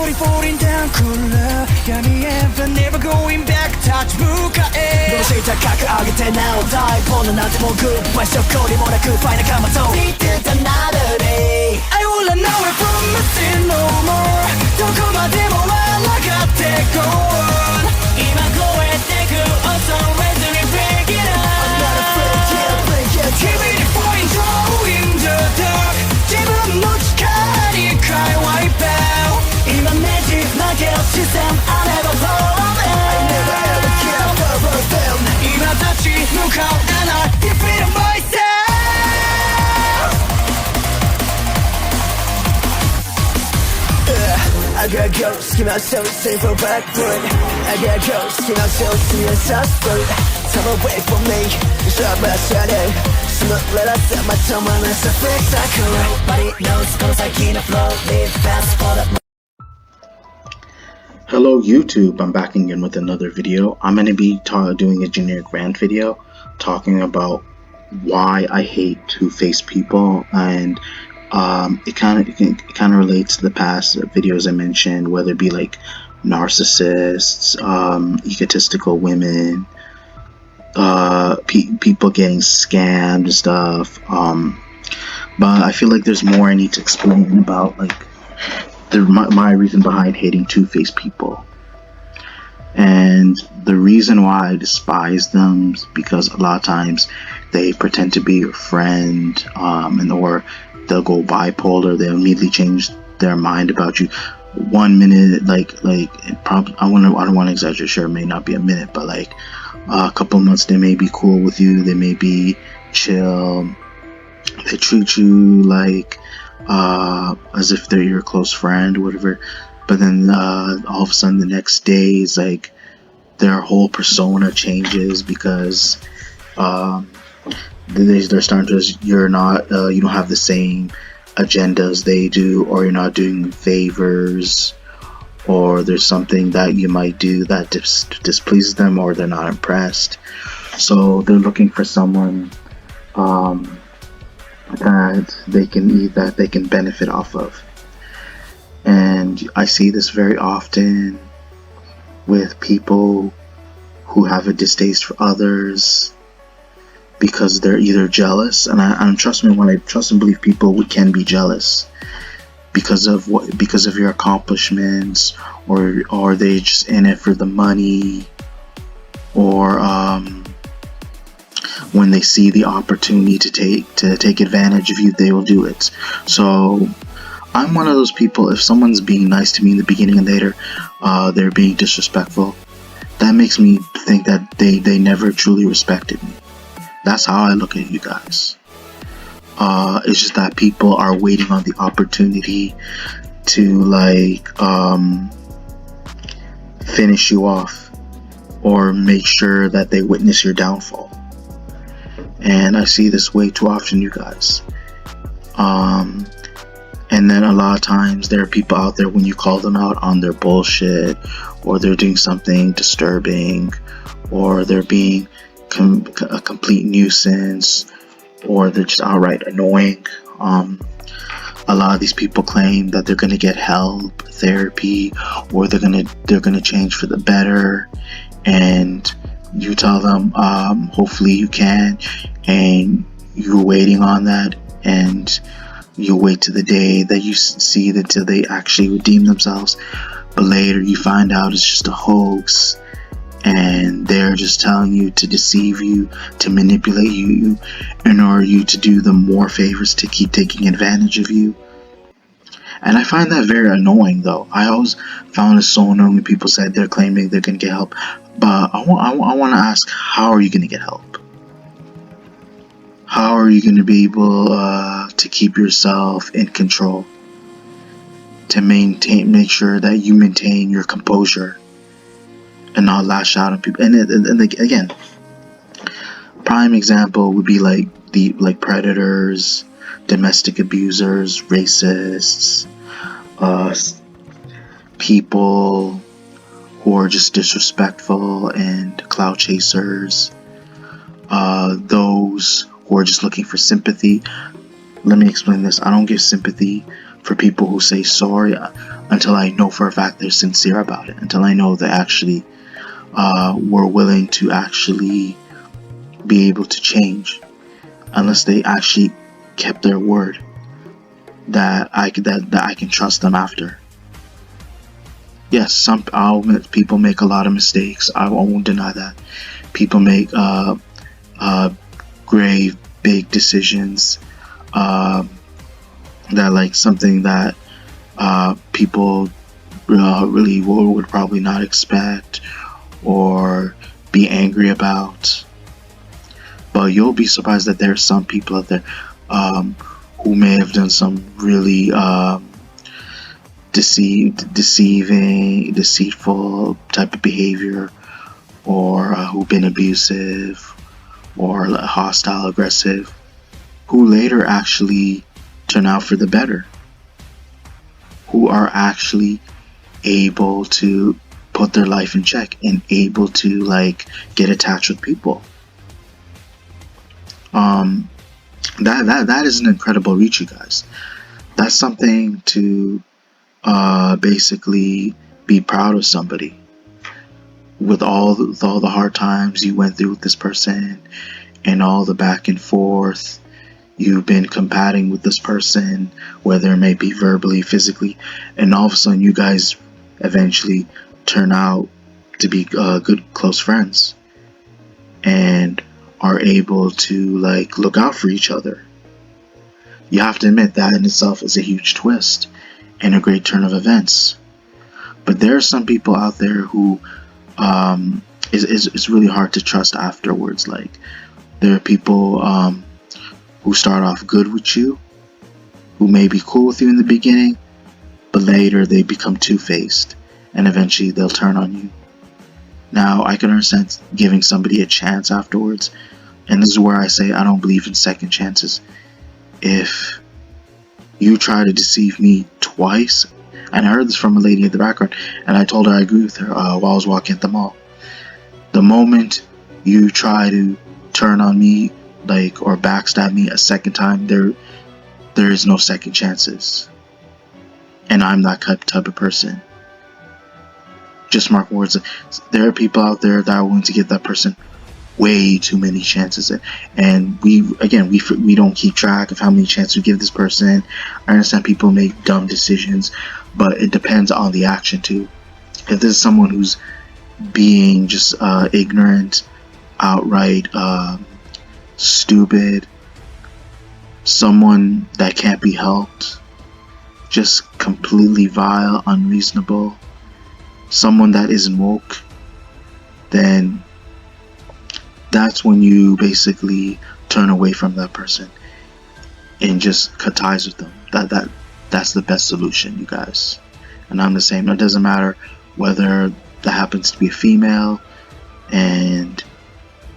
slowly falling down cooler闇へ but never going back touch 向かえどうして高く上げてなお大ボーナなんてもうグッバイしょこりもなくファイナカマと Need another day I will run away from nothing no more どこまでも笑がってこう今超えてく Also ready to break it up I'm not afraid yeah break it Keep it point in the dark 自分の力に変え wipe out 今ねじ曲げる視線 I never fall in I never ever care for them 今立ち向かう and I defeat myself I got ghosts, keep myself safe from back foot I got ghosts, keep myself see a suspect Time away from me, stop my shadow Smoke, let us set my tongue on a surface I could Nobody knows, goes like in a flow Live fast for the Hello YouTube, I'm back again with another video. I'm going to be doing a generic rant video talking about why I hate two-faced people, and it kind of relates to the past videos I mentioned, whether it be like narcissists, egotistical women, people getting scammed and stuff. But I feel like there's more I need to explain about like my reason behind hating two-faced people. And the reason why I despise them is because a lot of times they pretend to be your friend, or they'll go bipolar. They'll immediately change their mind about you. 1 minute, I don't want to exaggerate. Sure, it may not be a minute, but like a couple months they may be cool with you. They may be chill. They treat you like as if they're your close friend or whatever. But then all of a sudden the next day is like their whole persona changes because they're starting to you don't have the same agenda as they do, or you're not doing favors, or there's something that you might do that displeases them, or they're not impressed. So they're looking for someone that they can benefit off of. And I see this very often with people who have a distaste for others because they're either jealous, and trust me when I trust and believe people, we can be jealous because of your accomplishments, or they just in it for the money, or when they see the opportunity to take advantage of you, they will do it. So I'm one of those people. If someone's being nice to me in the beginning and later they're being disrespectful, that makes me think that they never truly respected me. That's how I look at you guys. It's just that people are waiting on the opportunity to finish you off, or make sure that they witness your downfall. And I see this way too often, you guys. And then a lot of times there are people out there, when you call them out on their bullshit, or they're doing something disturbing, or they're being a complete nuisance, or they're just outright annoying. A lot of these people claim that they're gonna get help, therapy, or they're gonna change for the better, and you tell them hopefully you can, and you're waiting on that, and you wait to the day that you see that till they actually redeem themselves. But later you find out it's just a hoax, and they're just telling you to deceive you, to manipulate you in order you to do them more favors, to keep taking advantage of you. And I find that very annoying, though. I always found it so annoying when people said they're claiming they're going to get help. But I want to ask, how are you going to get help? How are you going to be able to keep yourself in control? To make sure that you maintain your composure and not lash out on people. And again, prime example would be like predators, domestic abusers, racists, people who are just disrespectful and clout chasers, those who are just looking for sympathy. Let me explain this. I don't give sympathy for people who say sorry. until I know for a fact they're sincere about it, until I know they actually were willing to actually be able to change, unless they actually kept their word that I can trust them after. Yes, people make a lot of mistakes. I won't deny that. People make grave, big decisions that like something that people really would probably not expect or be angry about. But you'll be surprised that there are some people out there who may have done some really deceitful type of behavior, or who've been abusive or hostile, aggressive, who later actually turn out for the better, who are actually able to put their life in check and able to like get attached with people. That is an incredible reach, you guys. That's something to basically be proud of somebody. With all the hard times you went through with this person and all the back and forth you've been combating with this person, whether it may be verbally, physically, and all of a sudden you guys eventually turn out to be good close friends and are able to like look out for each other. You have to admit that in itself is a huge twist and a great turn of events. But there are some people out there who it's really hard to trust afterwards. Like, there are people who start off good with you, who may be cool with you in the beginning, but later they become two-faced and eventually they'll turn on you. Now, I can understand giving somebody a chance afterwards, and this is where I say I don't believe in second chances. If you try to deceive me twice, and I heard this from a lady in the background, and I told her I agree with her while I was walking at the mall. The moment you try to turn on me, like, or backstab me a second time, there is no second chances. And I'm that type of person. Just mark words. There are people out there that are willing to give that person way too many chances, and we don't keep track of how many chances we give this person. I understand people make dumb decisions, but it depends on the action too. If this is someone who's being just ignorant, outright stupid, someone that can't be helped, just completely vile, unreasonable, someone that isn't woke, then that's when you basically turn away from that person and just cut ties with them. That's the best solution, you guys. And I'm the same. It doesn't matter whether that happens to be a female and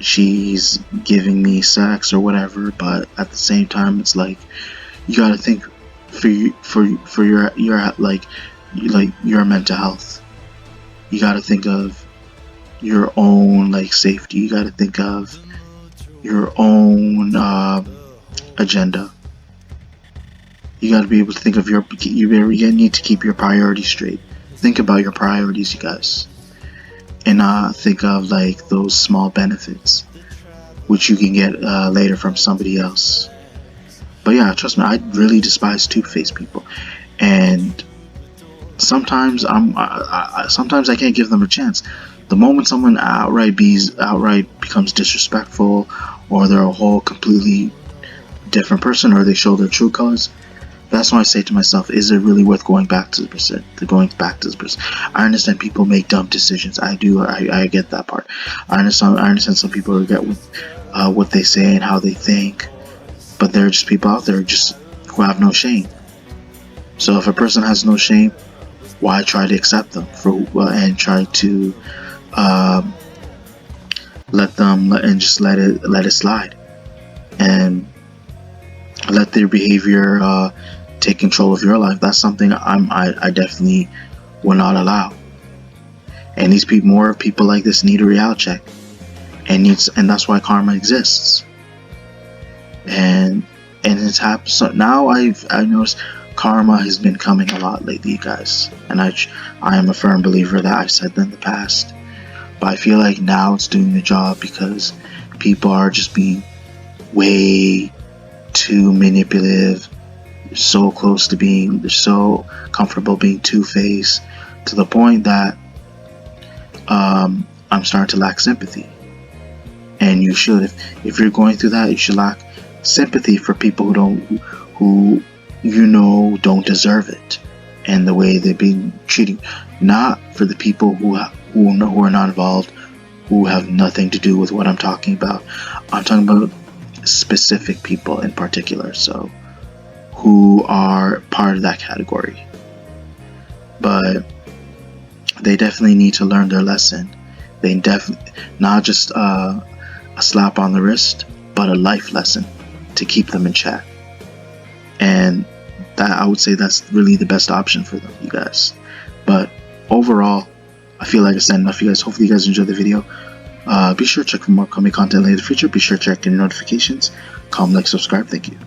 she's giving me sex or whatever, but at the same time, it's like you gotta think for your like your mental health. You gotta think of your own like safety. You gotta think of your own agenda. You gotta be able to think of you need to keep your priorities straight. Think about your priorities, you guys, and think of like those small benefits which you can get later from somebody else. But yeah, trust me, I really despise two-faced people, and sometimes sometimes I can't give them a chance. The moment someone outright becomes disrespectful, or they're a whole completely different person, or they show their true colors, that's when I say to myself, is it really worth going back to this person? I understand people make dumb decisions. I do. I get that part. I understand some people regret what they say and how they think, but there are just people out there who have no shame. So if a person has no shame, why try to accept them and try to let it slide and let their behavior take control of your life? That's something I definitely will not allow. And more people like this need a reality check, and that's why karma exists. And it's happened. So now I've noticed karma has been coming a lot lately, guys, and I am a firm believer that I've said that in the past, but I feel like now it's doing the job because people are just being way too manipulative. They're so close to being, they're so comfortable being two-faced to the point that I'm starting to lack sympathy. And you should, if you're going through that, you should lack sympathy for people who don't deserve it, and the way they're being treated. Not for the people who are not involved, who have nothing to do with what I'm talking about. I'm talking about specific people in particular, so who are part of that category. But they definitely need to learn their lesson. They definitely, not just a slap on the wrist, but a life lesson to keep them in check. And that, I would say, that's really the best option for them, you guys. But overall, I feel like I said enough, you guys. Hopefully you guys enjoyed the video. Be sure to check for more coming content later in the future. Be sure to check your notifications. Comment, like, subscribe. Thank you.